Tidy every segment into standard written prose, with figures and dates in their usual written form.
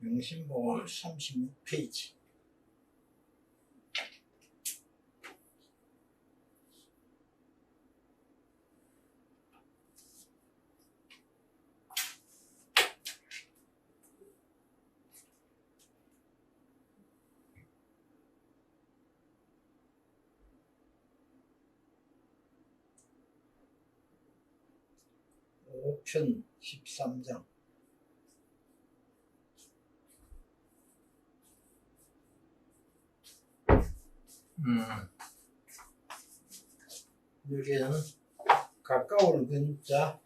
명심보험 36페이지. 옵션 13장. 여기에는 가까울 근자,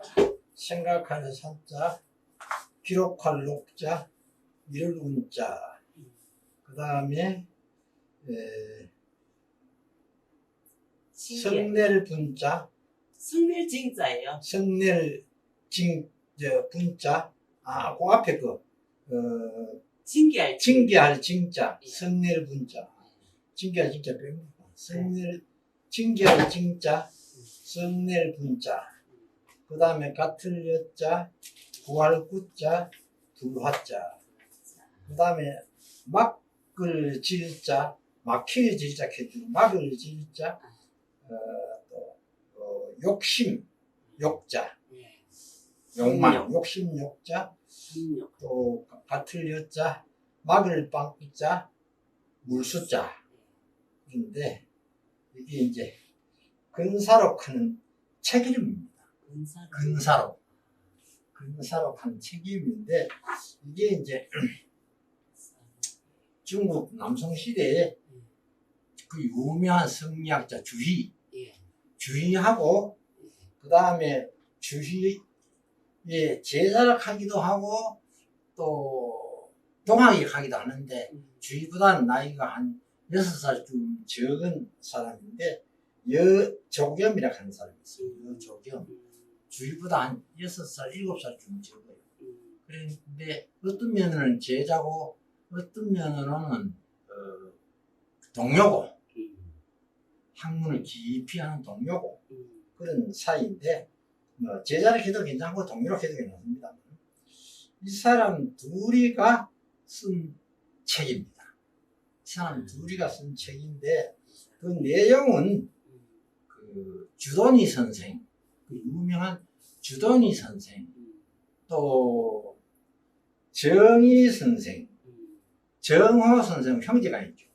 생각하는 산자, 기록할 녹자, 이를 운자, 그 다음에 성낼 분자, 성낼 징자예요. 성낼 분자, 그 앞에 징계할 징계할 징자, 성낼 분자, 징계할 징자 빼면 징계할 징자, 성낼 분자, 그 다음에 같을 여자, 구할 구자, 불화자, 그 다음에 막을 질자, 막힐 질자, 막을 질자, 욕심, 욕자, 욕망, 욕심, 욕자, 또 같을 여자, 막을 빵자, 물수자. 인데 이게 이제 근사록하는 책 이름입니다. 근사록하는 책 이름인데 이게 이제 중국 남송 시대에 그 유명한 성리학자 주희하고 그 다음에 주희의 제자락하기도 하고 또 동학이하기도 하는데 주희보다는 나이가 한 6살쯤 적은 사람인데 여조겸이라고 하는 사람이 있어요. 여조겸. 주희보다 한 6살, 7살쯤 적어요. 그런데 어떤 면은 제자고 어떤 면은 동료고 학문을 깊이 하는 동료고 그런 사이인데 제자를 해도 괜찮고 동료로 해도 괜찮습니다. 이 사람 둘이가 쓴 책입니다. 이 사람 둘이가 쓴 책인데 그 내용은 그 주돈이 선생, 그 유명한 주돈이 선생, 또 정의 선생, 정호 선생 형제가 있죠.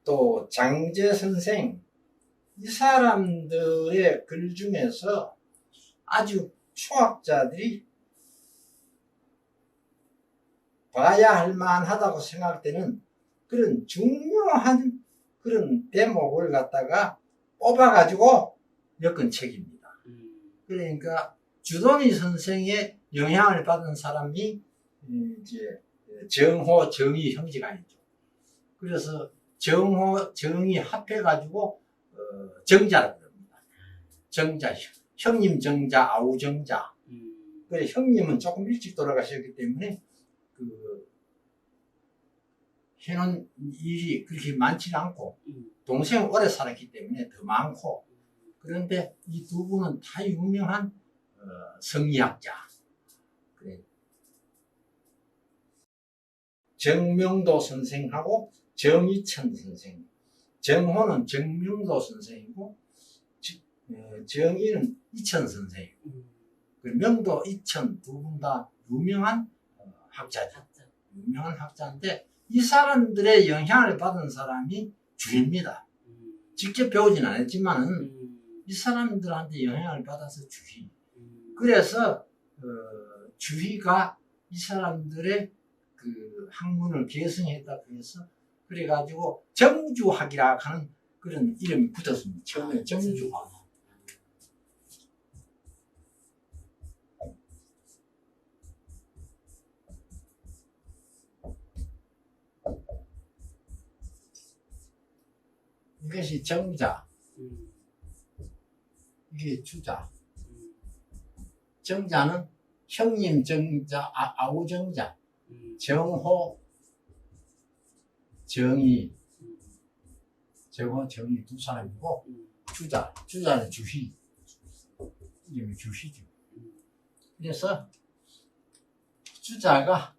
또 장제 선생, 이 사람들의 글 중에서 아주 초학자들이 봐야 할 만하다고 생각되는 그런 중요한 그런 대목을 갖다가 뽑아가지고 엮은 책입니다. 그러니까 주돈이 선생의 영향을 받은 사람이 이제 정호, 정의 형제가 있죠. 그래서 정호, 정의 합해가지고 정자라고 합니다. 정자, 형님 정자, 아우 정자. 그래 형님은 조금 일찍 돌아가셨기 때문에 그 해놓은 일이 그렇게 많지는 않고 동생은 오래 살았기 때문에 더 많고 그런데 이 두 분은 다 유명한 성리학자. 그래. 정명도 선생하고 정의천 선생. 정호는 정명도 선생이고 정의는 이천 선생이고 명도, 이천 두 분 다 유명한 학자죠. 유명한 학자인데 이 사람들의 영향을 받은 사람이 주희입니다. 직접 배우진 않았지만은 이 사람들한테 영향을 받아서 주희. 그래서 주희가 이 사람들의 그 학문을 계승했다고 해서 그래가지고 정주학이라 하는 그런 이름이 붙었습니다. 처음에 정주학. 이것이 정자, 이게 주자. 정자는 형님 정자, 아우 정자, 정호, 정의, 정호, 정의 두 사람이고 주자는 주희, 이름이 주희죠. 그래서 주자가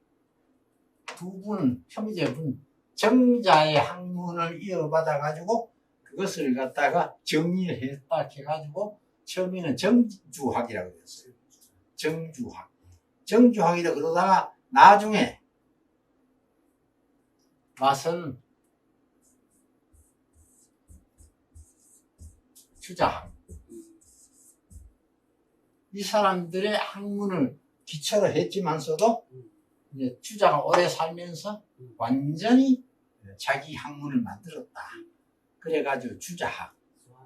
두 분, 형제분, 정자의 학문을 이어받아 가지고 그것을 갖다가 정리를 했다 해가지고 처음에는 정주학이라고 그랬어요. 정주학. 정주학이라 그러다가 나중에 와서는 주자학. 이 사람들의 학문을 기초로 했지만서도 이제 주자가 오래 살면서 완전히 자기 학문을 만들었다. 그래가지고 주자학.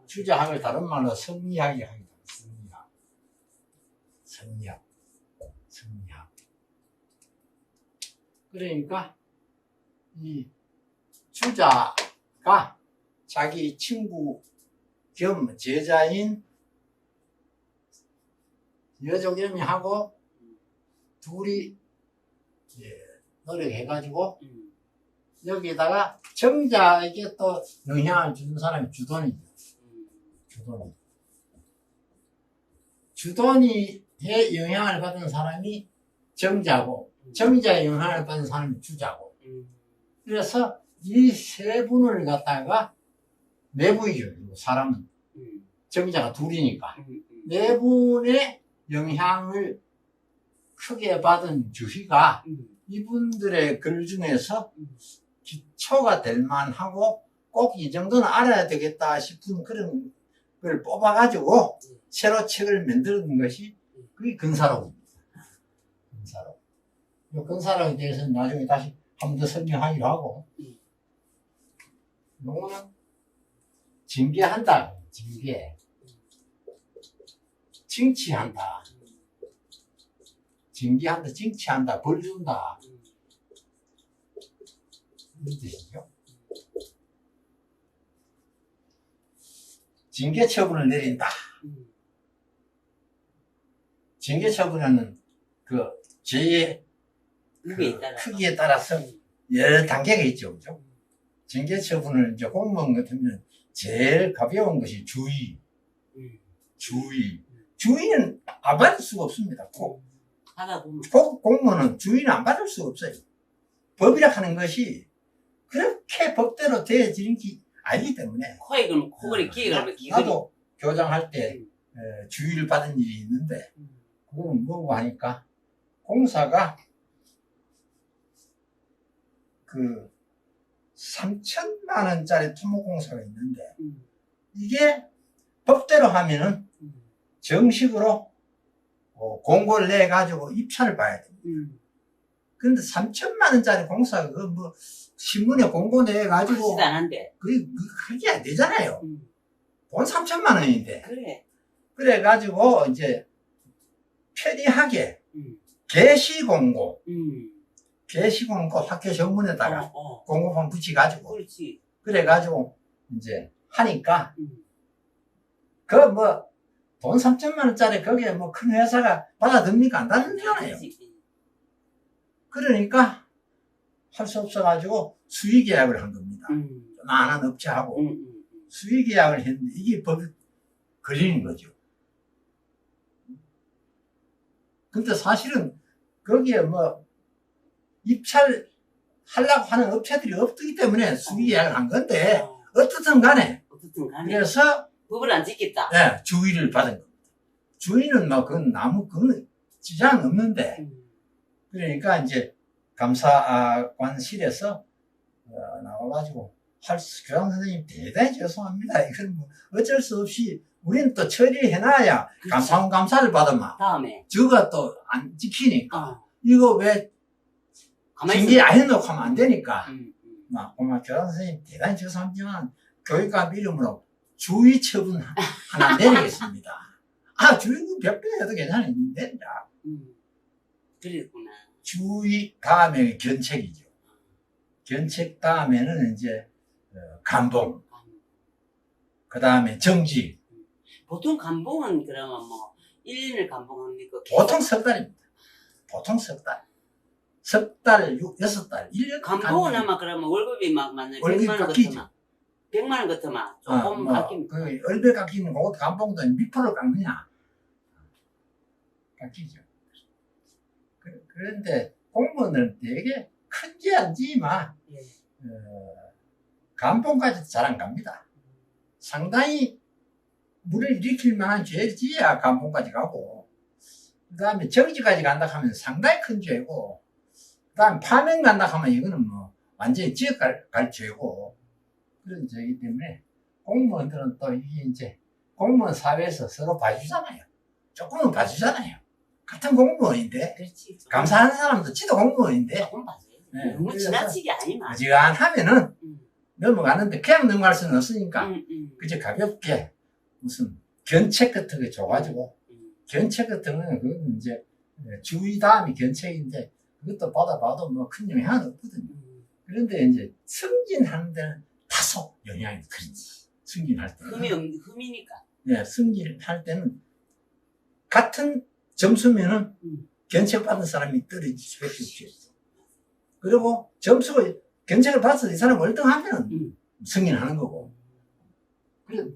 주자학을 다른 말로 성리학이 합니다. 성리학. 성리학. 성리학. 그러니까 이 주자가 자기 친구 겸 제자인 여종겸이하고 둘이 노력해가지고 여기다가 정자에게 또 영향을 주는 사람이 주돈이죠. 주돈이. 주돈이의 영향을 받은 사람이 정자고, 정자의 영향을 받은 사람이 주자고. 그래서 이 세 분을 갖다가 내부이죠. 사람은. 정자가 둘이니까. 네 분의 영향을 크게 받은 주희가 이분들의 글 중에서 기초가 될 만하고 꼭 이 정도는 알아야 되겠다 싶은 그런 걸 뽑아가지고 새로 책을 만드는 것이 그게 근사록입니다. 근사록. 이 근사록에 대해서는 나중에 다시 한 번 더 설명하기로 하고, 요거는 징계한다. 징계. 징치한다. 징계한다, 징치한다, 벌 준다. 이런 뜻이죠. 징계 처분을 내린다. 징계 처분은 그 죄의 크기에 따라서 여러 단계가 있죠. 그죠? 징계 처분을 이제 공무원 같으면 제일 가벼운 것이 주의. 주의. 주의는 안 받을 수가 없습니다. 공무원은 주의는 안 받을 수가 없어요. 법이라 하는 것이 그렇게 법대로 되어지는 게 아니기 때문에. 코골이 기획을 나도 교장할 때 주의를 받은 일이 있는데, 그거는 뭐고 하니까 공사가 그 3천만 원짜리 토목공사가 있는데, 이게 법대로 하면은 정식으로 공고를 내가지고 입찰을 봐야 됩니다. 근데 3천만 원짜리 공사가 그 뭐 신문에 공고 내가지고 그게 안 되잖아요. 돈 3천만 원인데. 그래가지고 이제 편리하게 게시공고 학교 정문에다가 공고판 붙여가지고 그래가지고 이제 하니까 그 뭐 돈 3천만 원짜리 거기에 뭐 큰 회사가 받아듭니까? 안 받아들잖아요. 그러니까 할 수 없어가지고 수의계약을 한 겁니다. 많은 업체하고 수의계약을 했는데 이게 법이 걸리는 거죠. 근데 사실은 거기에 뭐 입찰하려고 하는 업체들이 없기 때문에 수의계약을 한 건데 어떻든 간에 그래서 법을 안 지켰다. 네, 주의를 받은 겁니다. 주의는 뭐 그건 그건 지장 없는데 그러니까 이제 감사관실에서 나와가지고 교장 선생님 대단히 죄송합니다. 이건 뭐 어쩔 수 없이 우리는 또 처리해놔야 감사원 감사를 받으면 다음에 저가 또 안 지키니까 이거 왜 징계 안 해놓고 하면 안 되니까 막 교장 선생님 대단히 죄송하지만 교육감 이름으로 주의 처분 하나 내리겠습니다. 주의는 100배 해도 괜찮은데 그랬구나. 주의 다음에 견책이죠. 견책 다음에는 이제 감봉, 그 다음에 정지. 보통 감봉은 그러면 뭐 1년을 감봉합니까? 보통 석 달입니다. 보통 석 달. 석 달, 6달, 1년. 감봉은 아마 그러면 월급이 막 만약에 월급이 100만 원 깎이죠. 100만 원 같으면 조금 깎입니다. 그 얼마 깎이는 거 감봉도 몇 프로 깎느냐? 깎이죠. 그런데 공무원은 되게 큰지 안지만 예. 감봉까지도 잘 안 갑니다. 상당히 물을 일으킬 만한 죄지야 감봉까지 가고, 그 다음에 정지까지 간다 하면 상당히 큰 죄고, 그 다음에 파면 간다 하면 이거는 뭐 완전히 지역 갈 죄고, 그런 죄이기 때문에 공무원들은 또 이게 이제 공무원 사회에서 서로 봐주잖아요. 조금은 봐주잖아요. 같은 공무원인데, 그렇지. 감사하는 사람도 지도 공무원인데, 조금 봐줘요. 네, 너무 그래서 지나치게 아니면. 어지간하면은 음. 넘어가는데 그냥 넘어갈 수는 없으니까 그저 음. 가볍게 무슨 견책 같은 거 줘가지고, 음. 견책 같은 거는 그건 이제 주의 다음이 견책인데 그것도 받아봐도 뭐 큰 영향은 없거든요. 그런데 이제 승진하는 데는 다소 영향이 크지. 승진할 때는. 흠이니까. 네, 승진할 때는 같은 점수면은 견책 받은 사람이 떨어질 수밖에 없죠. 그리고 점수가 견책을 받아서 이 사람 월등하면 승인하는 거고.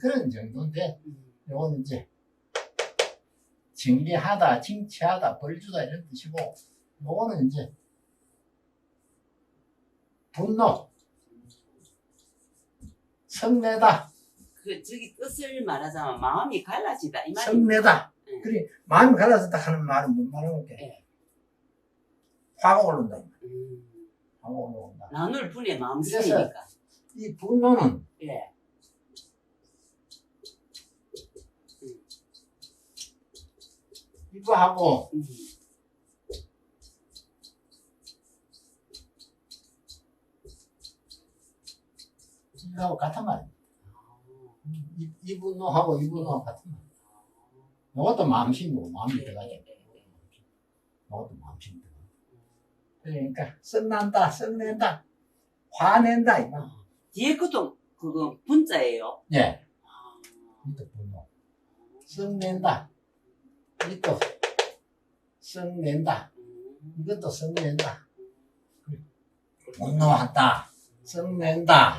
그런 정도인데, 요거는 이제, 정리하다, 징치하다, 벌주다 이런 뜻이고, 요거는 이제, 분노, 성내다, 저기 뜻을 말하자면 마음이 갈라지다 이 말이. 성내다. 네. 그래, 마음이 갈라졌다 하는 말은 뭔 말하는 게? 네. 화가 오른다. 화가 올라온다. 나눌 분의 마음 그래서 쓰니까. 이 분노는, 예. 이거 하고, 이거하고 같은 말이야. 이 분노하고 이 분노하고 같은 말이야. 이것도 마음심이고, 마음이 들어가죠. 이것도 마음심이 들어가죠. 그러니까, 썩난다, 썩낸다, 화낸다, 이거. 뒤에 것도 그거 분자예요. 예. 이것도 분노. 썩낸다. 이것도 썩낸다. 이것도 썩낸다. 분노한다. 썩낸다.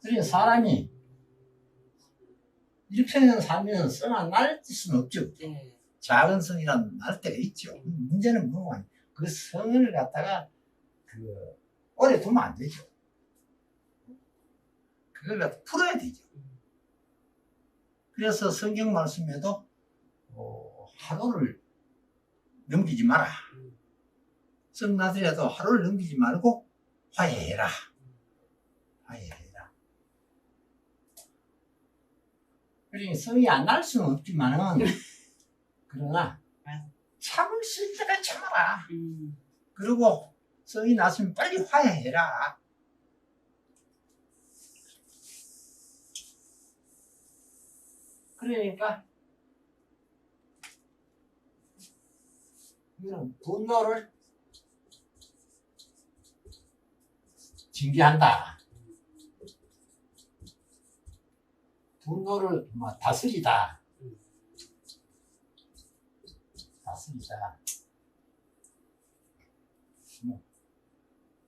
그러니까 사람이 이렇게 살면서 썩 안 날 수는 없죠. 네. 작은 성이라는 날 때가 있죠. 문제는 뭐가 그 성을 갖다가 오래 두면 안 되죠. 그걸 갖다 풀어야 되죠. 그래서 성경 말씀에도 하루를 넘기지 마라. 성나더라도 하루를 넘기지 말고 화해해라. 화해해라. 그러니까 성이 안 날 수는 없지만은 그러나 참을 수 있을 때까지 참아라. 그리고 성이 났으면 빨리 화해해라. 그러니까 이런 분노를 징계한다. 분노를 다스리다. 다스리다.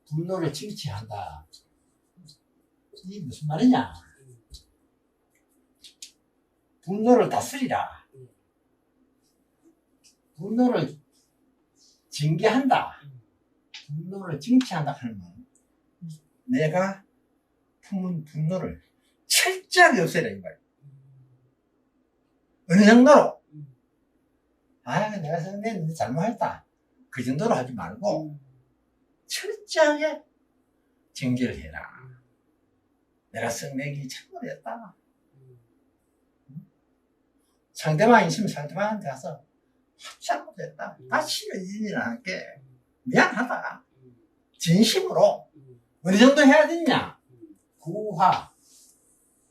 분노를 징치한다. 이게 무슨 말이냐? 분노를 다스리라. 분노를 징계한다. 분노를 징치한다 하는 말은 내가 품은 분노를 철저하게 없애라 이 말이야. 어느 정도로? 내가 성내는데 잘못했다. 그 정도로 하지 말고 철저하게 징계를 해라. 내가 성내기 잘못했다. 상대방이 있으면 상대방한테 가서 잘못했다. 다시는 이런 일 안 할게. 미안하다. 진심으로. 어느 정도 해야 되냐? 구화.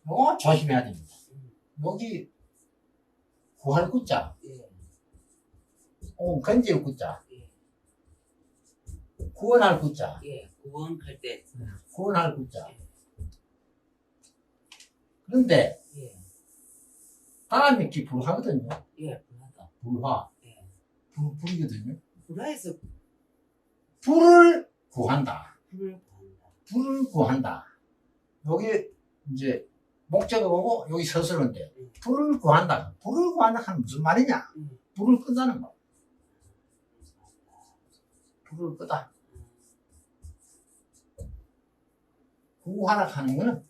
이거 조심해야 됩니다. 여기 구할 구자. 건질 구자. 구원할 구자. 구원할 때. 구원할 구자. 그런데 바람이 불하거든요. 불하다. 불화. 불이거든요. 불화해서 불을 구한다. 불을 구한다. 불을 구한다. 여기 이제 목적어 보고 여기 서술인데 불을 구한다. 불을 구한다 하면 무슨 말이냐? 불을 끈다는 거. 불을 끄다. 구하라 하는 거는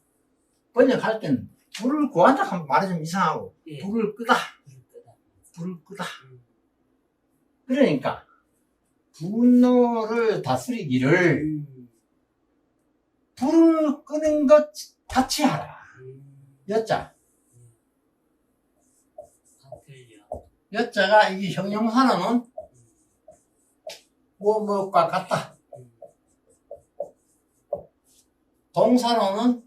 번역할 때는 불을 구한다 하면 말이 좀 이상하고 예. 불을 끄다. 불을 끄다. 불을 끄다. 그러니까 분노를 다스리기를 불을 끄는 것 같이 하라. 여자. 같을요. 여자가 이게 형용사로는 뭐뭐과 같다. 동사로는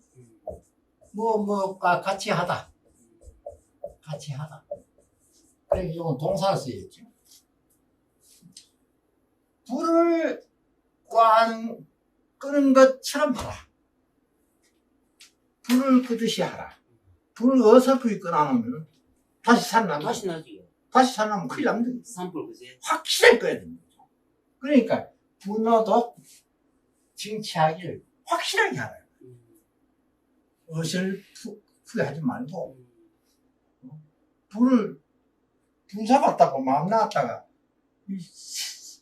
뭐뭐과 같이 하다. 같이 하다. 그러니까 이건 동사로 쓰였죠. 불을 끄는 것처럼 하라. 불을 끄듯이 하라. 불을 어설프게 끄나놓으면 다시 살아나면 다시 나지요. 다시 살아나면 큰일 납니다. 산불 그제. 확실하게 꺼야 됩니다. 그러니까 분노도 징치하기를 확실하게 하라. 어설프게 하지 말고 불을 불 잡았다고 마음 나왔다가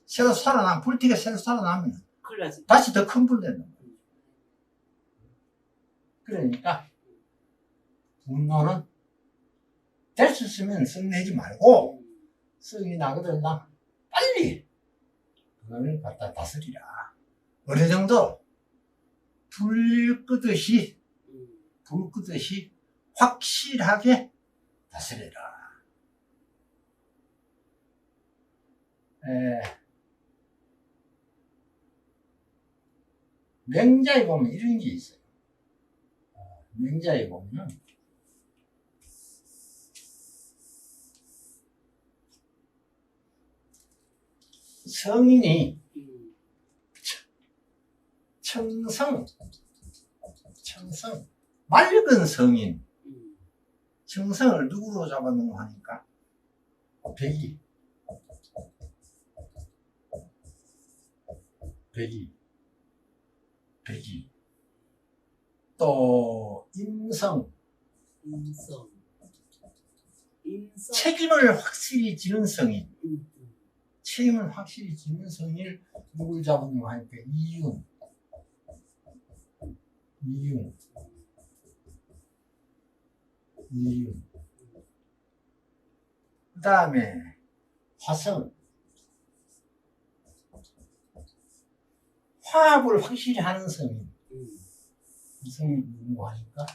새로 살아나면 불티가 새로 살아나면 큰일 나지. 다시 더 큰 불 된다. 그러니까 분노는 될 수 있으면 성내지 말고 성이 나거든 나 빨리 그걸 갖다 다스리라. 어느 정도 불 끄듯이 확실하게 다스려라. 명자에 보면 이런 게 있어요. 명자에 보면 성인이 청성 맑은 성인 청성을 누구로 잡아놓고 하니까 백이 또 임성 책임을 확실히 지는 성인 책임을 확실히 지는 성인을 누굴 잡아놓고 하니까 이윤 그 다음에 화성 화합을 확실히 하는 성인 이 성이 누구 하니까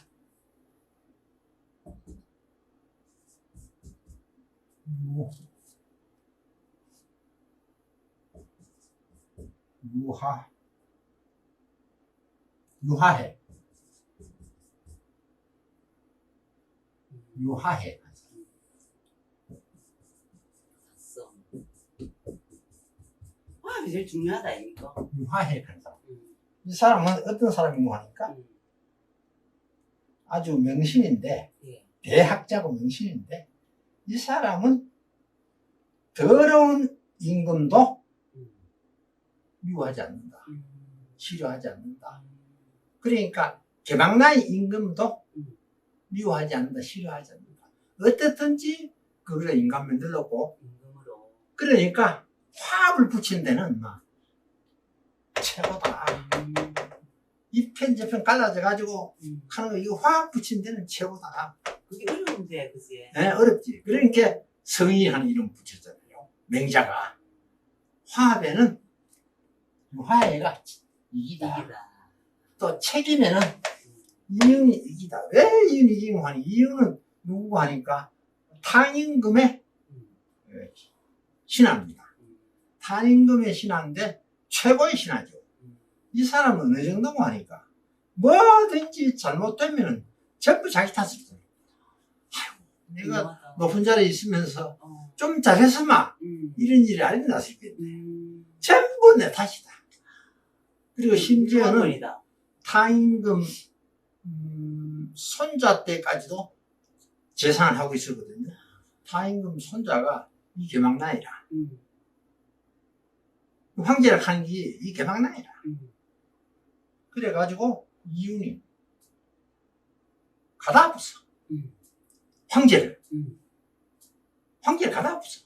유하해 화합이 제일 중요하다 이거. 유하해 간 사람. 이 사람은 어떤 사람인가 하니까 아주 명신인데 대학자고 명신인데 이 사람은 더러운 임금도 미워하지 않는다. 싫어하지 않는다. 그러니까 개방나의 임금도 미워하지 않는다. 싫어하지 않는다. 어떻든지 그걸 인간 만들려고 그러니까 화합을 붙인 데는 막 최고다. 이 편 저 편 갈라져가지고 하는 거 이거 화합 붙인 데는 최고다. 그게 어려운데 그지? 네, 어렵지. 그러니까 성인이라는 이름 붙였잖아요. 맹자가. 화합에는 화해가 이기다. 또 책임에는 이윤이 이기다. 왜 이윤이 이기고 하니? 이윤은 누구고 하니까 탄임금의 신하입니다. 탄임금의 신하인데 최고의 신하죠. 이 사람은 어느 정도고 하니까 뭐든지 잘못되면 전부 자기 탓을 써요. 내가 높은 자리에 있으면서 좀 잘했으면 이런 일이 안 일어났을 텐데 전부 내 탓이다. 그리고 심지어는 탄임금 손자 때까지도 재산을 하고 있었거든요. 탄임금 손자가 이 개망나이라. 황제라 하는 게 이 개망나이라. 그래가지고 이윤이 가다 붙어. 황제를 가다 붙어.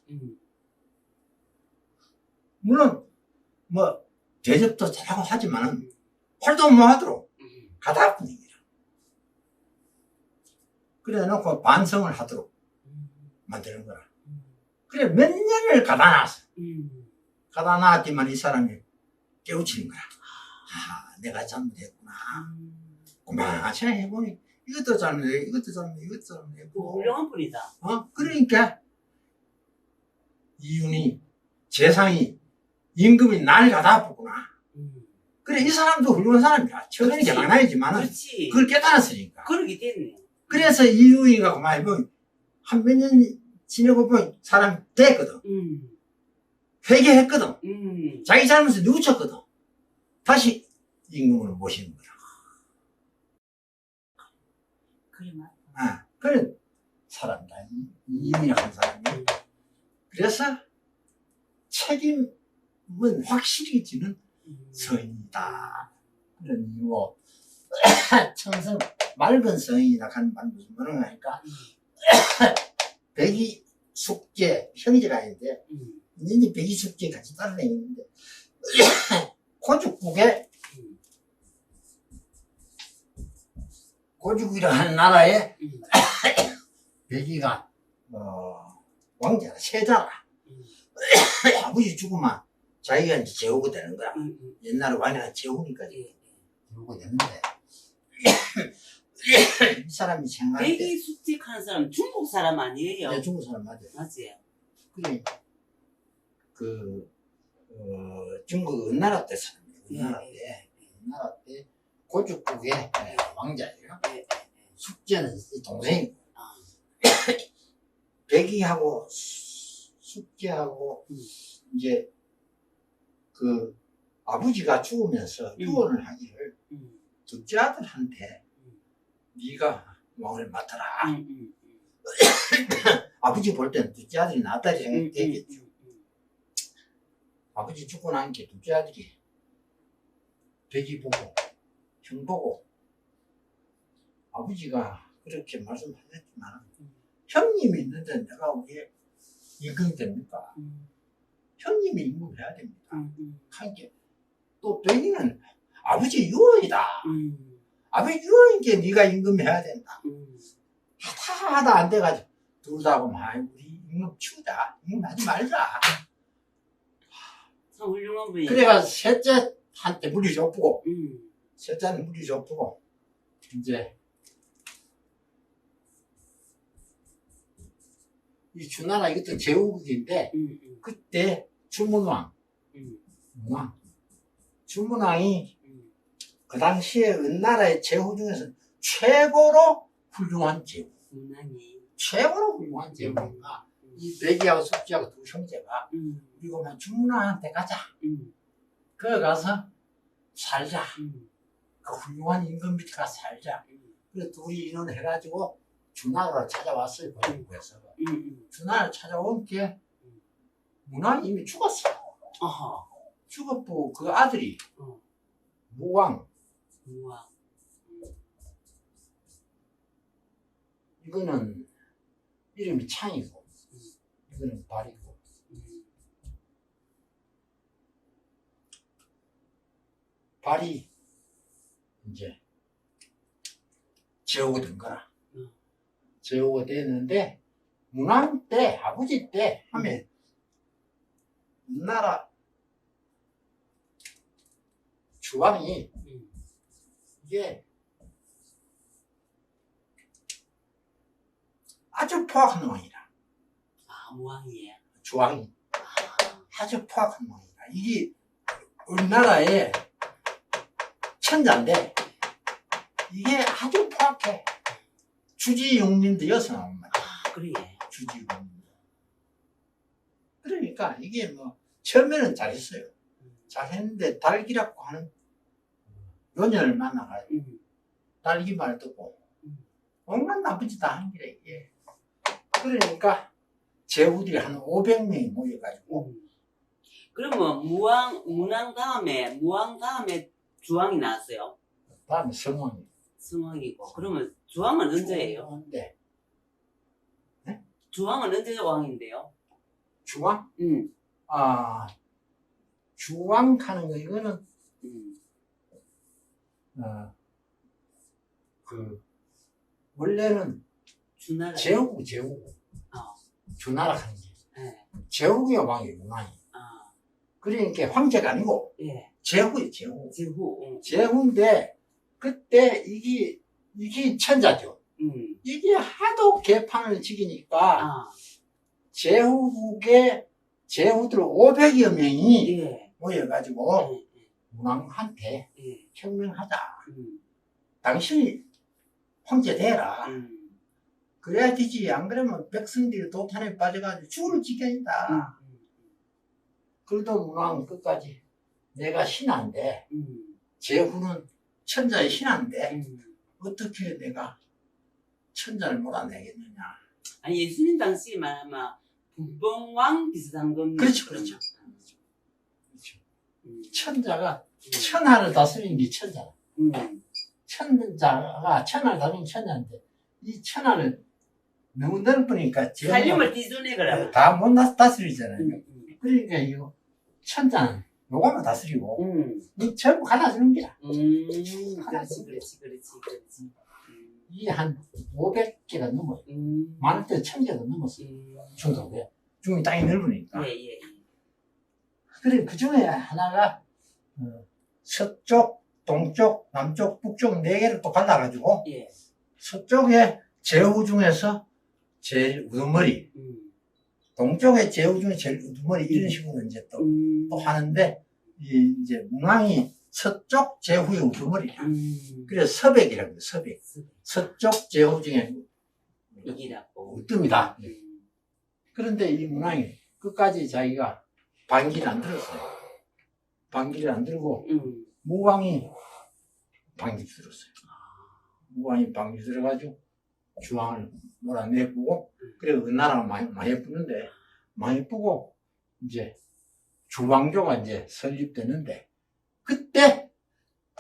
물론 뭐 대접도 잘하고 하지만은 활동 못 하도록 가다 분위기라. 그래 놓고 반성을 하도록 만드는 거라. 그래 몇 년을 가다 놨어. 가다 놨지만 이 사람이 깨우치는 거야. 아, 내가 잘못했구나. 그만 생각해보니 이것도 잘못해, 이것도 잘못해, 이것도 잘못했고. 훌륭한 분이다. 그러니까 이윤이 재상이 임금이 날 가다 보구나. 그래 이 사람도 훌륭한 사람이야. 처음에는 개망나이지만 그렇지. 그걸 깨달았으니까. 그러게 됐네. 그래서 이윤이가 그만 보면 한 몇 년 지내고 보면 사람이 됐거든. 회개했거든. 자기 잘못을 뉘우쳤거든. 다시 임금을 모시는 거야. 그래 맞다. 그래 사람이다. 이윤이라는 사람이. 그래서 책임은 확실히 지는 서인이다. 그런 이유고 청성 맑은 서인이라 하는 말 무슨 말을 하니까 백이 숙제 형제가 있는데 이제 백이 숙제 같이 따라다니는데 고죽국이라는 나라에 백이가 왕자라 세자라. 아버지 죽으면 자기가 이제 제후가 되는 거야. 옛날에 왕이가 제후니까 제후가 되는데 이 사람이 생각할 때 백이 숙직하는 사람 중국 사람 아니에요? 네, 중국 사람 맞아요. 맞지? 그래 중국 은나라 때 사람이에요. 은나라 때 고죽국의 왕자예요. 숙제는 이 동생이고 백이하고 숙제하고 이제 그 아버지가 죽으면서 유언을 하기를 둘째 아들한테 네가 왕을 맡아라. 아버지 볼 때는 둘째 아들이 낫다 생각이 되겠죠. 아버지 죽고 난 게 둘째 아들이 백이 보고 형 보고 아버지가 그렇게 말씀하셨지만 형님이 있는데 내가 왜 임금이 됩니까? 형님이 임금해야 됩니다. 한 게 또 백이는 아버지 유언이다. 아버지 유언이니까 네가 임금해야 된다. 하다 안 돼가지고 둘 다 하고 우리 임금 치우자. 임금 하지 말자. 참 훌륭한 분이. 그래가지고 셋째한테 물이 좁고 셋째는 물이 좁고 이제 이 주나라 이것도 제후국인데 그때 주문왕 주문왕이 그 당시에 은나라의 제후 중에서 최고로 훌륭한 제후. 최고로 훌륭한 제후가 이 백이하고 숙지하고 두 형제가 그리고 막 주문왕한테 가자. 거기 가서 살자. 그 훌륭한 임금 밑에 가서 살자. 그래서 둘이 인원해가지고 주나라를 찾아왔어요. 고종국에서. 주나라를 찾아온 게 문왕이 이미 죽었어. 죽었고 그 아들이 무왕. 이거는 이름이 창이고 이거는 발이고 발이 이제 제후가 된 거라. 제후가 됐는데 문왕 때 아버지 때 하면 우리나라 주왕이 이게 아주 포악한 왕이라. 무왕이에요. 주왕이 아주 포악한 왕이라. 이게 우리나라의 천자인데 이게 아주 포악해. 주지용님도 여서 나온 말이야. 그래. 주지용님. 그러니까 이게 뭐 처음에는 잘했어요. 잘했는데 달기라고 하는 요년을 만나가지고 달기 말 듣고 온갖 나쁜 짓 다 한 기라 이게. 그러니까 제후들이 한 500명이 모여가지고 그러면 무왕 다음에 주왕이 나왔어요. 다음에 성왕이. 성왕이고. 그러면 주왕은 언제예요? 네. 주왕은 언제 왕인데요? 주왕? 주왕하는 거, 이거는, 원래는 주나라. 제후고, 주나라 하는 게. 예. 제후가 왕이 문왕이. 그러니까 황제가 아니고, 예. 제후예요, 제후. 제후. 제후인데, 그때 이게 천자죠. 이게 하도 개판을 지기니까, 제후들 500여 명이 예. 모여가지고, 문왕한테 예. 혁명하자. 당신이 황제 되라. 그래야 되지. 안 그러면 백성들이 도탄에 빠져가지고 죽을 지경이다. 그래도 문왕은 끝까지 내가 신하인데, 제후는 천자의 신하인데, 어떻게 내가 천자를 몰아내겠느냐. 아니, 예수님 당시 막 분봉왕 비슷한 건. 그렇죠. 천자가 천하를 다스리는 게 천자다. 천자가 천하를 다스리는 천자인데, 이 천하를 너무 넓으니까 살림을 뒤주네, 그러면. 다 못 다스리잖아요. 그러니까 이거 천자는 요거만 다스리고 이 전부 갈아주는 거야. 그렇지. 이게 한 500개가 넘어요. 많을 때 1000개도 넘었어요. 중동에. 중이 땅이 넓으니까. 예. 그래, 그 중에 하나가 서쪽, 동쪽, 남쪽, 북쪽 4개를 또 갈라가지고 예. 서쪽에 제후 중에서 제일 우두머리, 동쪽에 제후 중에 제일 우두머리, 이런 식으로 이제 또 하는데, 이제 문왕이 서쪽 제후의 우두머리야. 그래서 서백이라고 해요, 서백. 서쪽 제후 중에 우뜸이다. 그런데 이 문왕이 끝까지 자기가 반기를 안 들었어요. 반기를 안 들고, 무왕이 반기 들었어요. 무왕이 반기 들어가지고, 주왕을 몰아내고, 그래, 은나라가 많이 예쁘는데, 많이 예쁘고, 이제, 주왕조가 이제 설립되는데, 그때,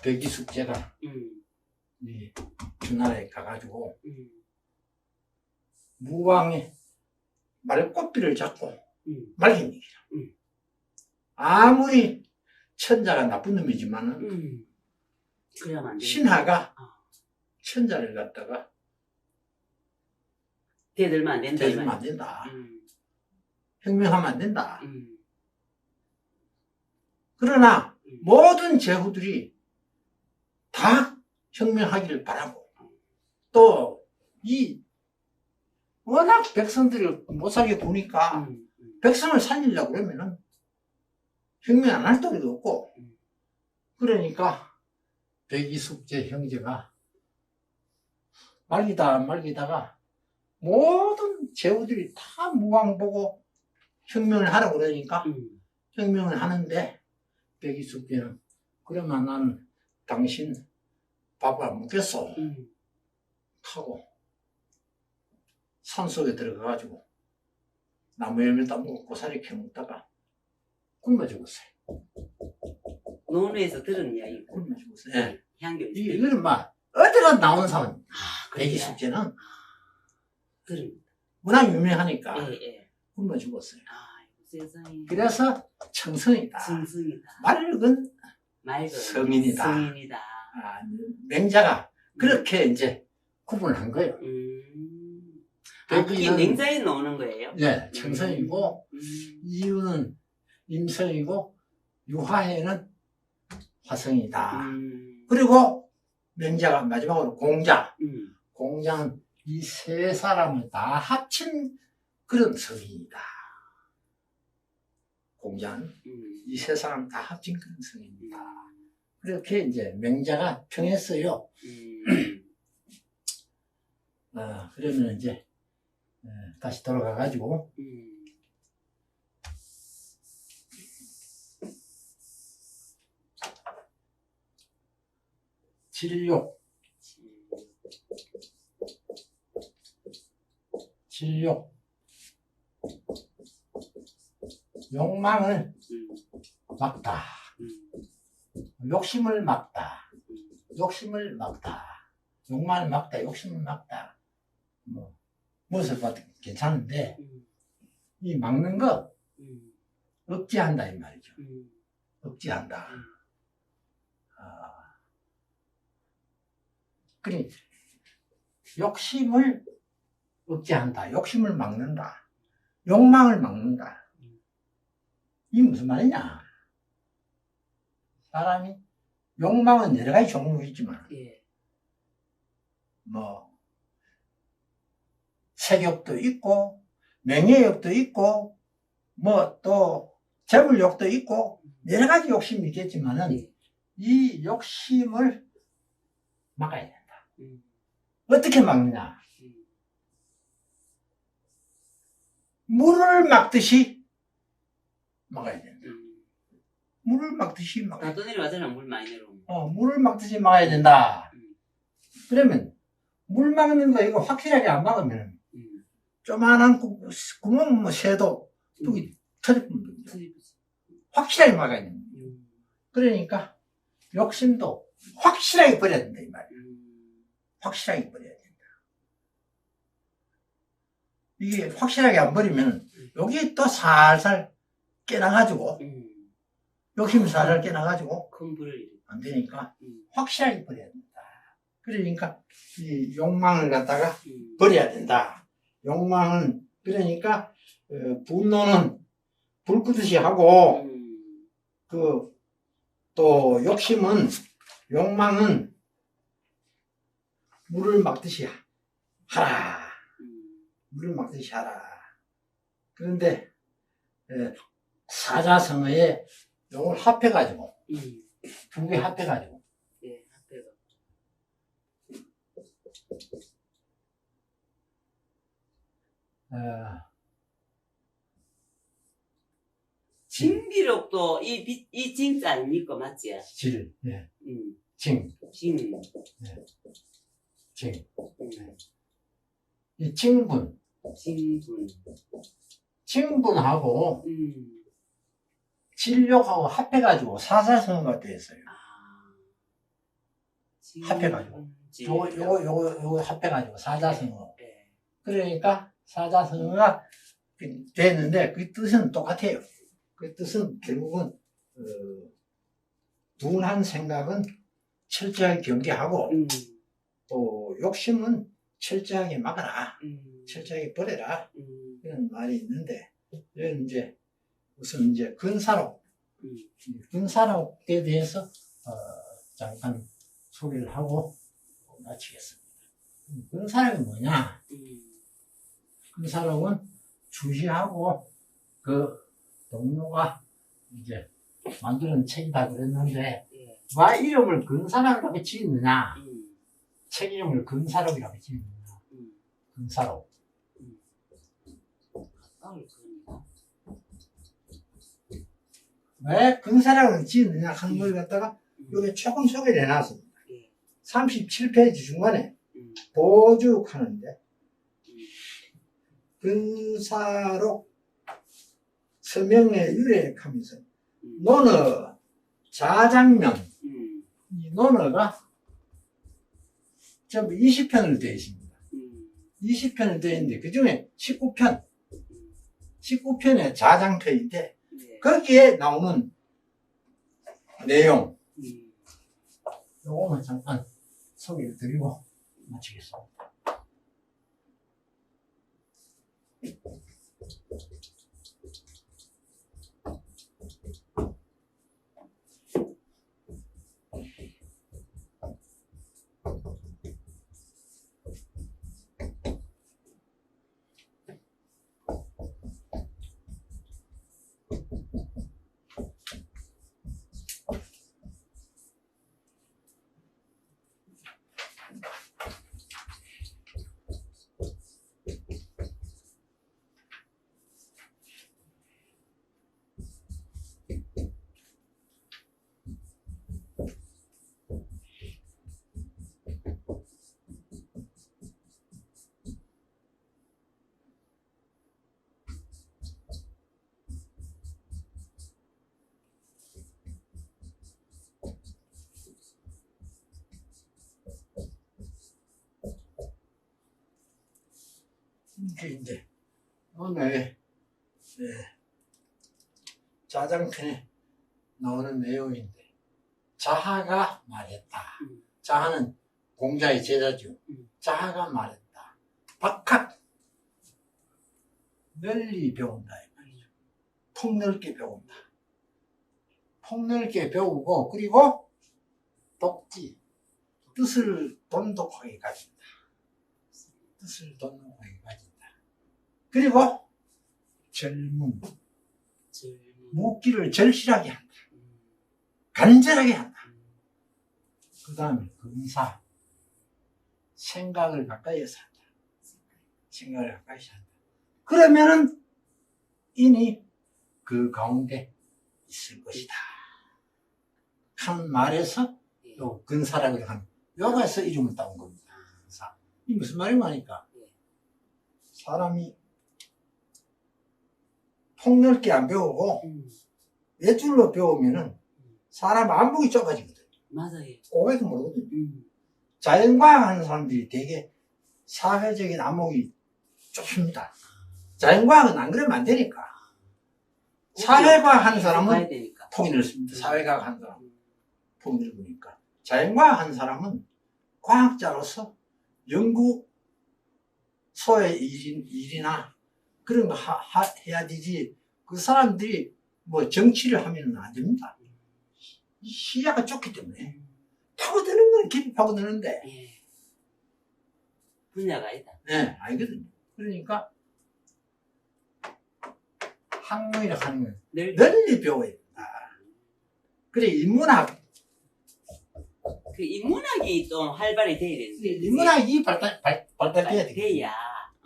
백이숙제가, 이 주나라에 가가지고, 무왕의 말꽃비를 잡고, 말린 얘기라. 아무리 천자가 나쁜 놈이지만은, 신하가 천자를 갖다가, 대들면 안 된다. 혁명하면 안 된다. 그러나 모든 제후들이 다 혁명하기를 바라고, 또 이 워낙 백성들을 못 살게 구니까 백성을 살리려고 그러면은 혁명 안 할 도리도 없고, 그러니까 백이숙제 형제가 말기다가 모든 제후들이 다 무왕 보고 혁명을 하라고 그러니까 혁명을 하는데, 백이숙제는 그러면 나는 당신 밥을 안 먹겠어 하고 산속에 들어가가지고 나무 열매 따먹고 고사리 캐먹다가 굶어 죽었어요. 논에서 들은 이야기. 굶어 죽었어요. 네. 향교. 이거는 막 어디가 나오는 사람. 백이숙제는 워낙 유명하니까 굶어 죽었어요. 세상에. 그래서 청성이다. 맑은 성인이다. 맹자가 그렇게 이제 구분한 거예요. 그게 맹자에 나오는 거예요? 네, 청성이고, 이유는 임성이고, 유화에는 화성이다. 그리고 맹자가 마지막으로 공자는 이 세 사람을 다 합친 그런 성인이다. 공자는 이 세 사람 다 합친 그런 성인이다. 그렇게 이제 맹자가 평했어요. 그러면 이제 다시 돌아가가지고 진욕 욕망을 막다. 욕심을 막다. 욕망을 막다. 욕심을 막다. 무엇을 봐도 괜찮은데, 이 막는 거, 억제한다, 이 말이죠. 억제한다. 그러니 욕심을 억제한다. 욕심을 막는다. 욕망을 막는다. 이게 무슨 말이냐? 사람이 욕망은 여러 가지 종류가 있지만 예. 뭐 색욕도 있고 명예욕도 있고 뭐 또 재물욕도 있고 여러 가지 욕심이 있겠지만은 예. 이 욕심을 막아야 된다. 어떻게 막느냐? 물을 막듯이 막아야 된다. 물을 막듯이 막아야 된다. 다 내려가잖아. 물 많이 내려오면. 물을 막듯이 막아야 된다. 그러면 물 막는 거 이거 확실하게 안 막으면 조만한 구멍 뭐 새도 뚝이 터집니다. 확실하게 막아야 됩니다. 그러니까 욕심도 확실하게 버려야 된다 이 말이야. 확실하게 버려야 된다. 이게 확실하게 안 버리면 여기 또 살살 깨나가지고 욕심이 살살 깨나가지고 큰 불을 안 되니까 확실하게 버려야 된다. 그러니까 이 욕망을 갖다가 버려야 된다. 욕망은 그러니까 분노는 불 끄듯이 하고 또 욕심은 욕망은 물을 막듯이 하라. 물을 막듯이 하라. 그런데 사자성어에 요걸 합해가지고 두 개 합해가지고 예, 합해가. 징비록도 이 징자 아닙니까? 맞지? 질, 예. 징, 징. 예. 징. 이 징분, 징분. 징분하고 진욕하고 합해가지고 사자성어가 되었어요. 합해가지고. 요거 합해가지고 사자성어. 네. 그러니까 사자성어가 됐는데 그 뜻은 똑같아요. 그 뜻은 결국은 둔한 생각은 철저하게 경계하고 또 욕심은 철저하게 막아라. 철저하게 버려라. 이런 말이 있는데 이런 이제 우선 이제 근사록 근사록에 대해서 잠깐 소개를 하고 마치겠습니다. 근사록이 뭐냐? 근사록은 주시하고 그 동료가 이제 만드는 책이다 그랬는데 왜 이름을 근사록이라고 지었느냐? 책 이름을 근사록이라고 지었느냐? 근사록. 왜 근사록을 지었느냐 하는 걸 갖다가 여기 조금 소개를 해놨습니다. 37페이지 중간에 보죽하는데 근사록 서명에 유래하면서 논어 자장면 이 논어가 전부 20편으로 되어 있습니다. 20편을 되어 있는데 그 중에 19편의 자장편인데 거기에 나오는 내용 요거만 잠깐 소개를 드리고 마치겠습니다. 이제 오늘 자장편에 나오는 내용인데 자하가 말했다. 음. 자하는 공자의 제자죠. 자하가 말했다. 박학 널리 배운다 이 말이죠. 폭넓게 배운다. 폭넓게 배우고 그리고 독지 뜻을 돈독하게 가진다. 뜻을 돈독하게 가진다. 그리고 절문 묻기를 절실하게 한다. 간절하게 한다. 그 다음에 근사 생각을 가까이에서 한다. 생각을 가까이서 한다. 그러면은 인이 그 가운데 있을 것이다. 한 말에서 요 근사라고 하는 여기서 이름을 따온 겁니다. 근사. 이 무슨 말인가 하니까 사람이 폭넓게 안 배우고 외줄로 배우면은 사람 안목이 좁아지거든. 맞아요. 오해도 모르거든. 자연과학 하는 사람들이 되게 사회적인 안목이 좁습니다. 자연과학은 안 그러면 안 되니까. 사회과학 하는 사람은 폭이 넓습니다. 사회과학 하는 사람은 폭이 넓으니까. 자연과학 하는 사람은 과학자로서 연구소의 일이나 그런 거 해야 되지. 그 사람들이 뭐 정치를 하면 안 됩니다. 시야가 좁기 때문에. 파고드는 건 깊이 파고드는데. 예. 분야가 아니다. 네, 알거든요. 그러니까, 학문이라고 하는 건 널리 배워야 된다. 그래, 인문학. 그 인문학이 좀 활발히 돼야 되는데. 인문학이 발달돼야 돼. 돼야.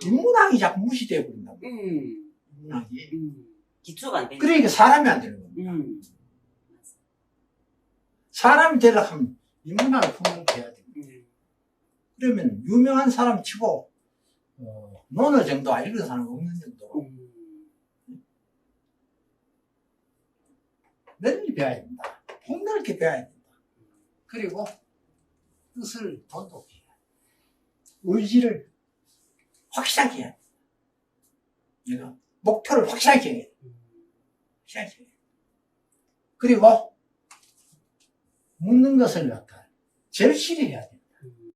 인문학이 자꾸 무시되어 버린다고. 인문학이. 기초가 안 되니까. 그러니까 사람이 안 되는 겁니다. 사람이 되려고 하면 인문학을 폭넓게 해야 됩니다. 그러면 유명한 사람 치고 논어 정도 알는 사람 없는 정도로 널리 배워야 된다. 폭넓게 배워야 된다. 그리고 뜻을 돈독히 해야 된다. 의지를 확실하게 해야 된다. 내가 목표를 확실하게 해야 된다. 확실하게 해야 된다. 그리고 묻는 것을 갖다 절실히 해야 된다.